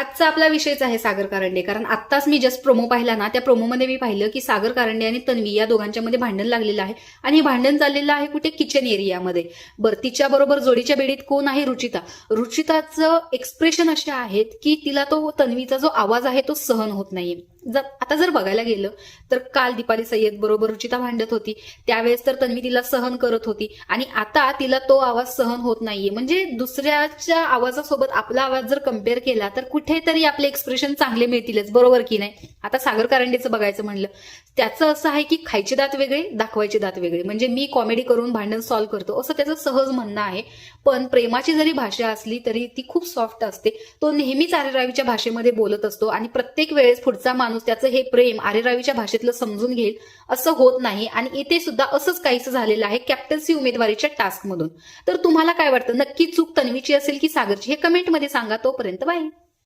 आजचा आपला विषयच आहे सागर कारंडे. कारण आत्ताच मी जस्ट प्रोमो पाहिला ना, त्या प्रोमोमध्ये मी पाहिलं की सागर कारंडे आणि तन्वी या दोघांच्या मध्ये भांडण लागलेलं आहे. आणि हे भांडण चाललेलं आहे कुठे, किचन एरियामध्ये. बरं, तिच्या बरोबर जोडीच्या बेडीत कोण आहे, रुचिता. रुचिताचं एक्सप्रेशन असे आहेत की तिला तो तन्वीचा जो आवाज आहे तो सहन होत नाहीये. आता जर बघायला गेलं तर काल दीपाली सय्यद बरोबर रुचिता भांडत होती, त्यावेळेस तर तन्वी तिला सहन करत होती, आणि आता तिला तो आवाज सहन होत नाहीये. म्हणजे दुसऱ्याच्या आवाजासोबत आपला आवाज जर कम्पेअर केला तर कुठेतरी आपले एक्सप्रेशन चांगले मिळतीलच, बरोबर की नाही. आता सागर कारंडेचं बघायचं म्हणलं, त्याचं असं आहे की खायचे दात वेगळे, दाखवायचे दात वेगळे. म्हणजे मी कॉमेडी करून भांडण सॉल्व्ह करतो असं त्याचं सहज म्हणणं आहे. पण प्रेमाची जरी भाषा असली तरी ती खूप सॉफ्ट असते. तो नेहमीच आरेरावीच्या भाषेमध्ये बोलत असतो, आणि प्रत्येक वेळेस पुढचा माणूस त्याचं हे प्रेम आरेरावीच्या भाषेतलं समजून घेईल असं होत नाही. आणि इथे सुद्धा असंच काहीसं झालेलं आहे कॅप्टन्सी उमेदवारीच्या टास्कमधून. तर तुम्हाला काय वाटतं, नक्की चूक तन्वीची असेल की सागरची, हे कमेंटमध्ये सांगा. तोपर्यंत बाय.